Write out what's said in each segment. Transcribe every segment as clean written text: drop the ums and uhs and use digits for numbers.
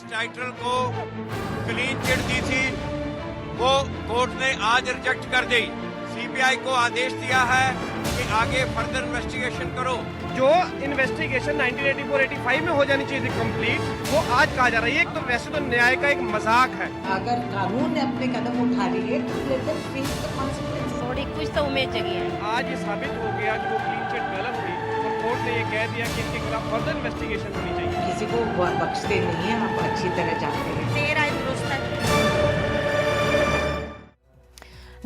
Title को clean chit दी थी वो कोर्ट ने आज रिजेक्ट कर दी। सीबीआई को आदेश दिया है कि आगे फर्दर इन्वेस्टिगेशन करो। जो इन्वेस्टिगेशन 1984-85 में हो जानी चाहिए थी कंप्लीट, वो आज कहा जा रही है। एक तो वैसे तो न्याय का एक मजाक है। अगर कानून ने अपने कदम उठा लिए तो let them face the consequences। थोड़ी कुछ तो उम्मीद जगी है। आज ये साबित हो गया कि वो क्लीन चिट गलत थी और कोर्ट ने ये कह दिया कि इनके खिलाफ फर्दर इन्वेस्टिगेशन होनी चाहिए। किसी को बख्शते नहीं है, हम अच्छी तरह जानते हैं। देर आए दुरुस्त है।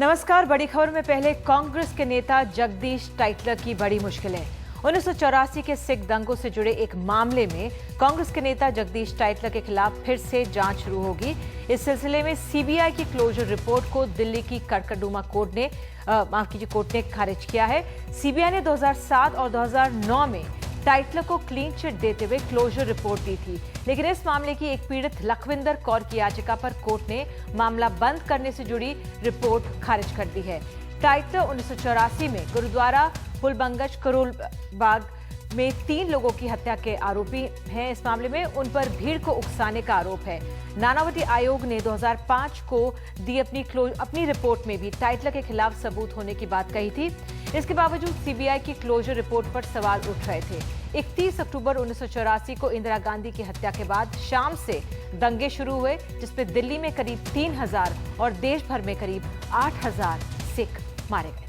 नमस्कार। बड़ी खबर में पहले कांग्रेस के नेता जगदीश टाइटलर की बड़ी मुश्किलें। 1984 के सिख दंगों से जुड़े एक मामले में कांग्रेस के नेता जगदीश टाइटलर के खिलाफ फिर से जांच शुरू होगी। इस सिलसिले में सीबीआई की क्लोजर रिपोर्ट को दिल्ली की कड़कड़डूमा कोर्ट ने खारिज किया है। सीबीआई ने 2007 और 2009 में टाइटलर को क्लीन चिट देते हुए क्लोजर रिपोर्ट दी थी, लेकिन इस मामले की एक पीड़ित लखविंदर कौर की याचिका पर कोर्ट ने मामला बंद करने से जुड़ी रिपोर्ट खारिज कर दी है। टाइटलर 1984 में गुरुद्वारा फुलबंगश करोल बाग में 3 लोगों की हत्या के आरोपी हैं। इस मामले में उन पर भीड़ को उकसाने का आरोप है। नानावती आयोग ने 2005 को दी अपनी रिपोर्ट में भी टाइटलर के खिलाफ सबूत होने की बात कही थी। इसके बावजूद सीबीआई की क्लोजर रिपोर्ट पर सवाल उठ रहे थे। 31 अक्टूबर 1984 को इंदिरा गांधी की हत्या के बाद शाम से दंगे शुरू हुए, जिसमें दिल्ली में करीब 3000 और देश भर में करीब 8000 सिख मारे गए थे।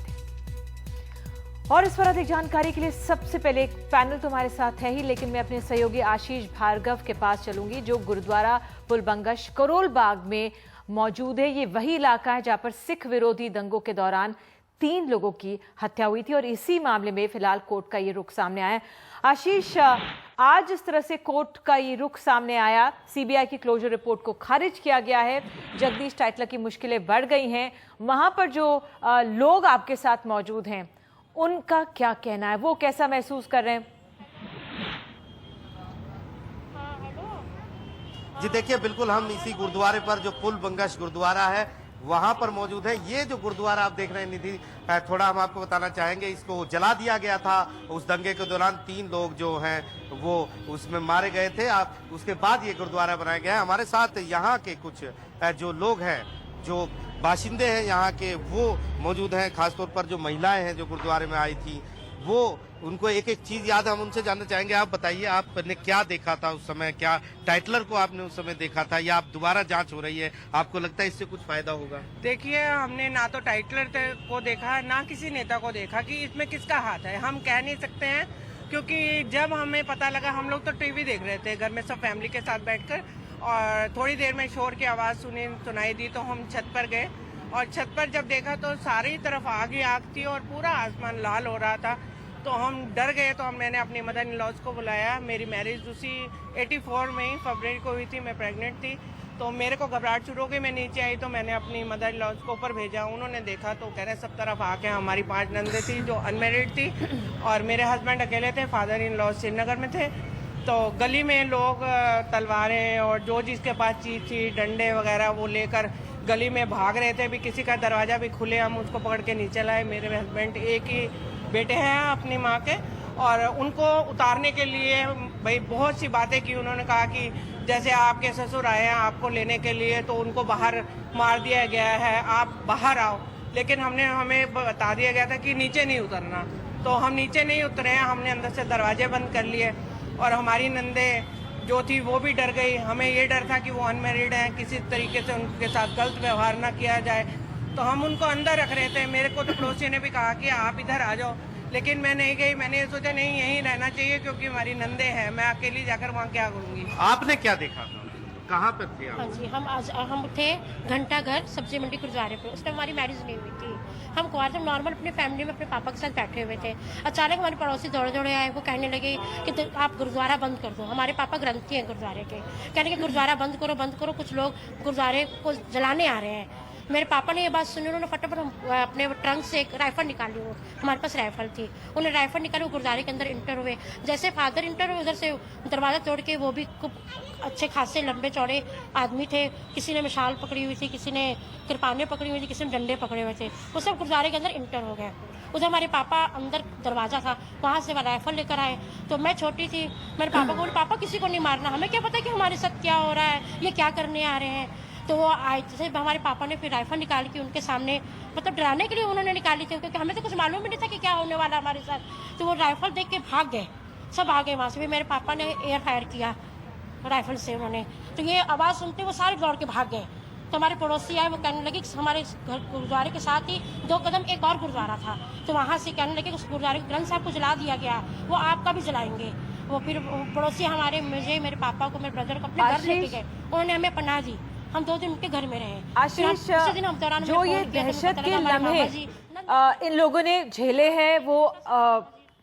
और इस पर अधिक जानकारी के लिए सबसे पहले एक पैनल तो हमारे साथ है ही, लेकिन मैं अपने सहयोगी आशीष भार्गव के पास चलूंगी जो गुरुद्वारा फुलबंगश करोल बाग में मौजूद है। ये वही इलाका है जहां पर सिख विरोधी दंगों के दौरान 3 लोगों की हत्या हुई थी और इसी मामले में फिलहाल कोर्ट का ये रुख सामने आया है। आशीष, आज इस तरह से कोर्ट का ये रुख सामने आया, सीबीआई की क्लोजर रिपोर्ट को खारिज किया गया है, जगदीश टाइटलर की मुश्किलें बढ़ गई हैं। वहां पर जो लोग आपके साथ मौजूद हैं उनका क्या कहना है, वो कैसा महसूस कर रहे हैं? जी देखिए, बिल्कुल हम इसी गुरुद्वारे पर जो फुलबंगश गुरुद्वारा है वहां पर मौजूद है। ये जो गुरुद्वारा आप देख रहे हैं निधि, थोड़ा हम आपको बताना चाहेंगे, इसको जला दिया गया था उस दंगे के दौरान। 3 लोग जो हैं वो उसमें मारे गए थे। उसके बाद ये गुरुद्वारा बनाया गया है। हमारे साथ यहाँ के कुछ जो लोग हैं, जो बाशिंदे हैं यहाँ के, वो मौजूद हैं। खासतौर पर जो महिलाएं हैं जो गुरुद्वारे में आई थी, वो उनको एक एक चीज याद हम उनसे जानना चाहेंगे। आप बताइए, आपने क्या देखा था उस समय? क्या टाइटलर को आपने उस समय देखा था या आप दोबारा जांच हो रही है, आपको लगता है इससे कुछ फायदा होगा? देखिए, हमने ना तो टाइटलर को देखा ना किसी नेता को देखा कि इसमें किसका हाथ है। हम कह नहीं सकते हैं, क्योंकि जब हमें पता लगा, हम लोग तो टीवी देख रहे थे घर में सब फैमिली के साथ बैठकर, और थोड़ी देर में शोर की आवाज़ सुनाई दी तो हम छत पर गए और छत पर जब देखा तो सारी तरफ आग ही आग थी और पूरा आसमान लाल हो रहा था। तो हम डर गए। तो मैंने अपनी मदर इन लॉज को बुलाया। मेरी मैरिज उसी 84 में ही फरवरी को हुई थी, मैं प्रेग्नेंट थी। तो मेरे को घबराहट शुरू हो गई। मैं नीचे आई तो मैंने अपनी मदर इन लॉज को ऊपर भेजा। उन्होंने देखा तो कह रहे सब तरफ आके, हमारी 5 नंदे थी जो अनमेरिड थी और मेरे हस्बैंड अकेले थे, फादर इन लॉज श्रीनगर में थे। तो गली में लोग तलवारें और जो जिसके पास चीज थी, डंडे वगैरह, वो लेकर गली में भाग रहे थे। भी किसी का दरवाजा भी खुले, हम उसको पकड़ के नीचे लाए। मेरे हस्बैंड एक ही बेटे हैं अपनी माँ के, और उनको उतारने के लिए भाई बहुत सी बातें की। उन्होंने कहा कि जैसे आपके ससुर आए हैं आपको लेने के लिए, तो उनको बाहर मार दिया गया है, आप बाहर आओ। लेकिन हमें बता दिया गया था कि नीचे नहीं उतरना, तो हम नीचे नहीं उतरे हैं। हमने अंदर से दरवाजे बंद कर लिए और हमारी नंदे जो थी वो भी डर गई। हमें ये डर था कि वो अनमेरिड हैं, किसी तरीके से उनके साथ गलत व्यवहार ना किया जाए, तो हम उनको अंदर रख रहे थे। मेरे को तो पड़ोसी ने भी कहा कि आप इधर आ जाओ, लेकिन मैं नहीं गई। मैंने ये सोचा नहीं, यहीं रहना चाहिए क्योंकि हमारी नंदे हैं, मैं अकेली जाकर वहाँ क्या करूँगी। आपने क्या देखा था? कहाँ पर थे आप? हाँ जी, हम थे घंटा घर सब्जी मंडी गुरुद्वारे पे। उस टाइम हमारी मैरिज नहीं हुई थी। हम कुआर जब नॉर्मल अपनी फैमिली में अपने पापा के साथ बैठे हुए थे, अचानक हमारे पड़ोसी दौड़े आए। वो कहने लगे कि आप गुरुद्वारा बंद कर दो। हमारे पापा ग्रंथी हैं गुरुद्वारे के। कहने के गुरुद्वारा बंद करो, कुछ लोग गुरुद्वारे को जलाने आ रहे हैं। मेरे पापा ने ये बात सुनी, उन्होंने फटाफट अपने ट्रंक से एक राइफल निकाली। वो हमारे पास राइफल थी, उन्होंने राइफल निकाली, वो गुरुद्वारे के अंदर इंटर हुए। जैसे फादर इंटर हुए, उधर से दरवाज़ा तोड़ के, वो भी खूब अच्छे खासे लंबे चौड़े आदमी थे। किसी ने मशाल पकड़ी हुई थी, किसी ने कृपानें पकड़ी हुई थी, किसी ने डंडे पकड़े हुए थे। वो सब गुरुद्वारे के अंदर इंटर हो गए। उधर हमारे पापा अंदर दरवाज़ा था, वहाँ से वो राइफल लेकर आए। तो मैं छोटी थी, मेरे पापा को बोले पापा किसी को नहीं मारना, हमें क्या पता कि हमारे साथ क्या हो रहा है, ये क्या करने आ रहे हैं। तो वो आए थे, हमारे पापा ने फिर राइफल निकाल के उनके सामने, मतलब डराने के लिए उन्होंने निकाली थी, क्योंकि हमें तो कुछ मालूम भी नहीं था कि क्या होने वाला हमारे साथ। तो वो राइफल देख के भाग गए, सब आ गए वहाँ से। भी मेरे पापा ने एयर फायर किया राइफल से उन्होंने, तो ये आवाज़ सुनते वो सारे दौड़ के भाग गए। तो हमारे पड़ोसी आए, वो कहने लगे कि हमारे घर गुरुद्वारे के साथ ही 2 कदम एक और गुरुद्वारा था, तो वहाँ से कहने लगे उस गुरुद्वारे ग्रंथ साहब को जला दिया गया, वो आपका भी जलाएंगे। वो फिर पड़ोसी हमारे, मुझे, मेरे पापा को, मेरे ब्रदर को अपने घर लेके गए, उन्होंने हमें पनाह दी। हम 2 दिन उनके घर में रहे। आशीष, जो ये दहशत के लम्हे इन लोगों ने झेले हैं वो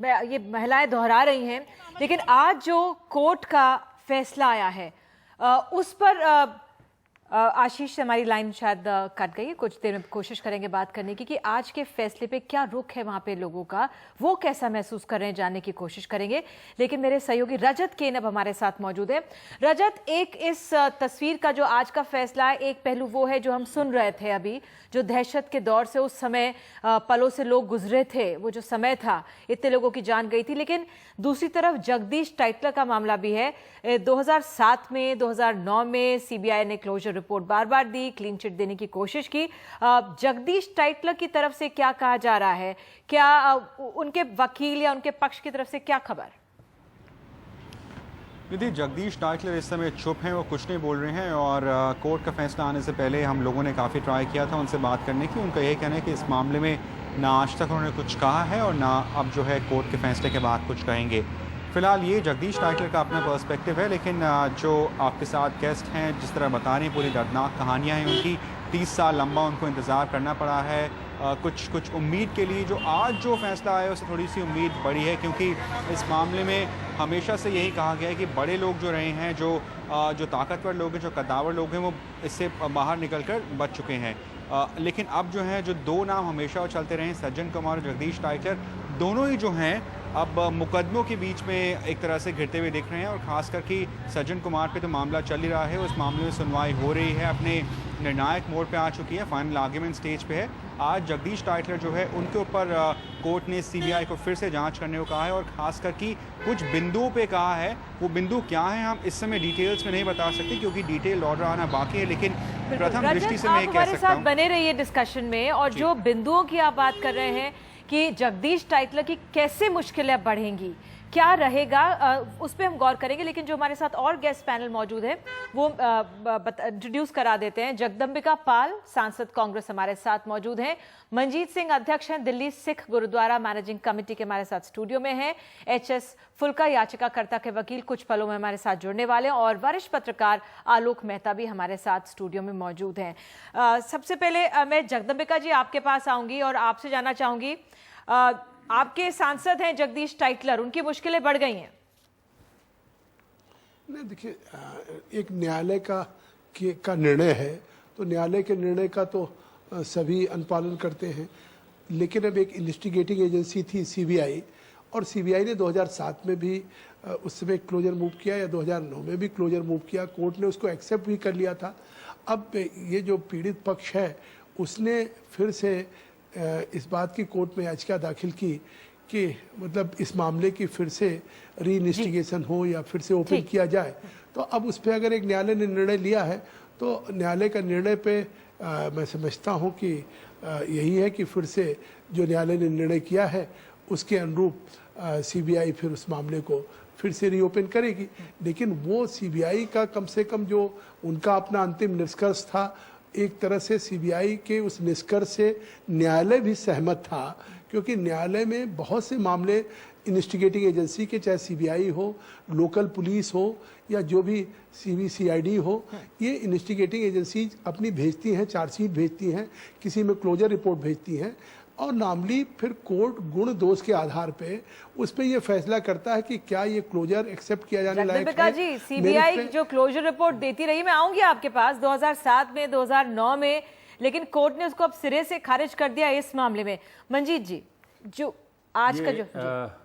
ये महिलाएं दोहरा रही हैं, लेकिन आज जो कोर्ट का फैसला आया है उस पर आशीष, हमारी लाइन शायद कट गई है, कुछ देर में कोशिश करेंगे बात करने की कि आज के फैसले पे क्या रुख है वहां पे लोगों का, वो कैसा महसूस कर रहे हैं, जानने की कोशिश करेंगे। लेकिन मेरे सहयोगी रजत केन अब हमारे साथ मौजूद है। रजत, एक इस तस्वीर का जो आज का फैसला है, एक पहलू वो है जो हम सुन रहे थे अभी, जो दहशत के दौर से उस समय पलों से लोग गुजरे थे, वो जो समय था, इतने लोगों की जान गई थी। लेकिन दूसरी तरफ जगदीश टाइटलर का मामला भी है। 2007 में, 2009 में सीबीआई ने क्लोजर रिपोर्ट बार बार दी, क्लीन चिट देने की कोशिश की। जगदीश टाइटलर की तरफ से क्या कहा जा रहा है, क्या उनके वकील या उनके पक्ष की तरफ से क्या खबर? निधि, जगदीश टाइटलर इस समय चुप हैं, वो कुछ नहीं बोल रहे हैं और कोर्ट का फैसला आने से पहले हम लोगों ने काफ़ी ट्राई किया था उनसे बात करने की। उनका यही कहना है कि इस मामले में ना आज तक उन्होंने कुछ कहा है और ना अब जो है कोर्ट के फैसले के बाद कुछ कहेंगे। फिलहाल ये जगदीश टाइटलर का अपना पर्सपेक्टिव है, लेकिन जो आपके साथ गेस्ट हैं जिस तरह बता रही हैं, पूरी दर्दनाक कहानियाँ हैं उनकी। 30 साल लंबा उनको इंतज़ार करना पड़ा है कुछ उम्मीद के लिए। जो आज जो फैसला आया उससे थोड़ी सी उम्मीद बढ़ी है, क्योंकि इस मामले में हमेशा से यही कहा गया है कि बड़े लोग जो रहे हैं, जो ताकतवर लोग हैं, जो कद्दावर लोग हैं, वो इससे बाहर निकल कर बच चुके हैं। लेकिन अब जो है, जो 2 नाम हमेशा चलते रहे, सज्जन कुमार और जगदीश टाइटलर, दोनों ही जो हैं अब मुकदमों के बीच में एक तरह से घिरते हुए दिख रहे हैं। और ख़ास करके सज्जन कुमार पे तो मामला चल ही रहा है, उस मामले में सुनवाई हो रही है, अपने निर्णायक मोड़ पे आ चुकी है, फाइनल आर्ग्यूमेंट स्टेज पे है। आज जगदीश टाइटलर जो है उनके ऊपर कोर्ट ने सीबीआई को फिर से जांच करने को कहा है और ख़ास करके कुछ बिंदुओं पे कहा है। वो बिंदु क्या है हम इस समय डिटेल्स में नहीं बता सकते, क्योंकि डिटेल ऑर्डर आना बाकी है, लेकिन प्रथम दृष्टि से मैं कह सकता हूँ बने रहिए डिस्कशन में। और जो बिंदुओं की आप बात कर रहे हैं कि जगदीश टाइटलर की कैसे मुश्किलें बढ़ेंगी, क्या रहेगा, उस पर हम गौर करेंगे। लेकिन जो हमारे साथ और गेस्ट पैनल मौजूद है वो इंट्रोड्यूस करा देते हैं। जगदम्बिका पाल, सांसद कांग्रेस, हमारे साथ मौजूद हैं। मनजीत सिंह, अध्यक्ष हैं दिल्ली सिख गुरुद्वारा मैनेजिंग कमेटी के, हमारे साथ स्टूडियो में हैं। HS फुल्का, याचिकाकर्ता के वकील, कुछ पलों में हमारे साथ जुड़ने वाले हैं। और वरिष्ठ पत्रकार आलोक मेहता भी हमारे साथ स्टूडियो में मौजूद हैं। सबसे पहले मैं जगदम्बिका जी आपके पास आऊंगी और आपसे जानना चाहूंगी, आपके सांसद हैं जगदीश टाइटलर, उनकी मुश्किलें बढ़ गई हैं। नहीं, देखिए, एक न्यायालय का निर्णय है, तो न्यायालय के निर्णय का तो सभी अनुपालन करते हैं। लेकिन अब एक इन्वेस्टिगेटिंग एजेंसी थी सीबीआई, और सीबीआई ने 2007 में भी उस समय क्लोजर मूव किया, या 2009 में भी क्लोजर मूव किया। कोर्ट ने उसको एक्सेप्ट भी कर लिया था। अब ये जो पीड़ित पक्ष है उसने फिर से इस बात की कोर्ट में याचिका दाखिल की कि मतलब इस मामले की फिर से री इन्वेस्टिगेशन हो या फिर से ओपन किया जाए। तो अब उस पर अगर एक न्यायालय ने निर्णय लिया है, तो न्यायालय का निर्णय पे मैं समझता हूँ कि यही है कि फिर से जो न्यायालय ने निर्णय किया है उसके अनुरूप सीबीआई फिर उस मामले को फिर से रीओपन करेगी। लेकिन वो सीबीआई का कम से कम जो उनका अपना अंतिम निष्कर्ष था, एक तरह से सीबीआई के उस निष्कर्ष से न्यायालय भी सहमत था, क्योंकि न्यायालय में बहुत से मामले इन्वेस्टिगेटिंग एजेंसी के, चाहे सीबीआई हो, लोकल पुलिस हो या जो भी CBCID हो, ये इन्वेस्टिगेटिंग एजेंसी अपनी भेजती हैं, चार्जशीट भेजती हैं, किसी में क्लोजर रिपोर्ट भेजती हैं, और नामली फिर कोर्ट गुण दोष के आधार पे उस पे ये फैसला करता है कि क्या ये क्लोजर एक्सेप्ट किया जाने लायक है। जी, सीबीआई जो क्लोजर रिपोर्ट देती रही, मैं आऊंगी आपके पास 2007 में, 2009 में, लेकिन कोर्ट ने उसको अब सिरे से खारिज कर दिया इस मामले में। मंजीत जी, जो आज का जो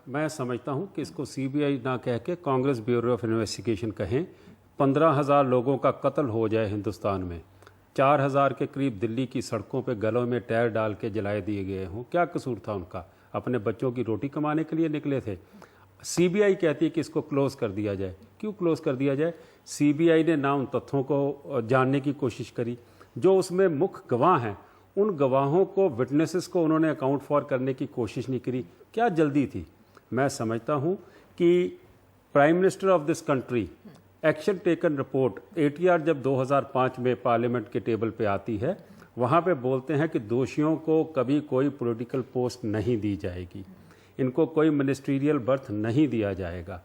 मैं समझता हूं कि इसको सीबीआई ना कह के कांग्रेस ब्यूरो ऑफ इन्वेस्टिगेशन कहें। 15,000 लोगों का कत्ल हो जाए हिंदुस्तान में, 4000 के करीब दिल्ली की सड़कों पे गलों में टायर डाल के जलाए दिए गए हों, क्या कसूर था उनका? अपने बच्चों की रोटी कमाने के लिए निकले थे। सीबीआई कहती है कि इसको क्लोज कर दिया जाए। क्यों क्लोज कर दिया जाए? सीबीआई ने ना उन तथ्यों को जानने की कोशिश करी, जो उसमें मुख्य गवाह हैं उन गवाहों को, विटनेसेस को उन्होंने अकाउंट फॉर करने की कोशिश नहीं करी। क्या जल्दी थी? मैं समझता हूँ कि prime minister of this country action taken report ATR जब 2005 में पार्लियामेंट के टेबल पे आती है, वहाँ पे बोलते हैं कि दोषियों को कभी कोई पॉलिटिकल पोस्ट नहीं दी जाएगी, इनको कोई मिनिस्ट्रियल बर्थ नहीं दिया जाएगा।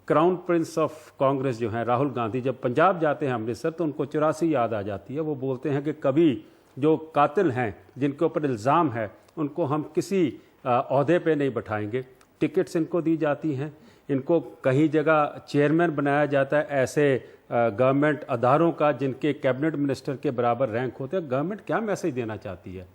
क्राउन प्रिंस ऑफ कांग्रेस जो हैं राहुल गांधी जब पंजाब जाते हैं अमृतसर, तो उनको 84 याद आ जाती है। वो बोलते हैं कि कभी जो कातिल हैं, जिनके ऊपर इल्ज़ाम है, उनको हम किसी ओहदे पे नहीं बैठाएंगे। टिकट्स इनको दी जाती हैं, इनको कहीं जगह चेयरमैन बनाया जाता है ऐसे गवर्नमेंट अदारों का जिनके कैबिनेट मिनिस्टर के बराबर रैंक होते हैं। गवर्नमेंट क्या मैसेज देना चाहती है?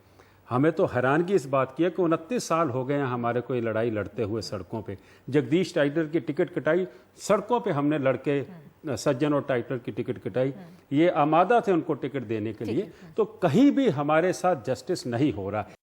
हमें तो हैरानगी इस बात की है कि 29 साल हो गए हैं हमारे को ये लड़ाई लड़ते हुए सड़कों पे। जगदीश टाइटलर की टिकट कटाई, सड़कों पे हमने लड़के सज्जन और टाइटलर की टिकट कटाई, ये आमादा थे उनको टिकट देने के लिए। तो कहीं भी हमारे साथ जस्टिस नहीं हो रहा।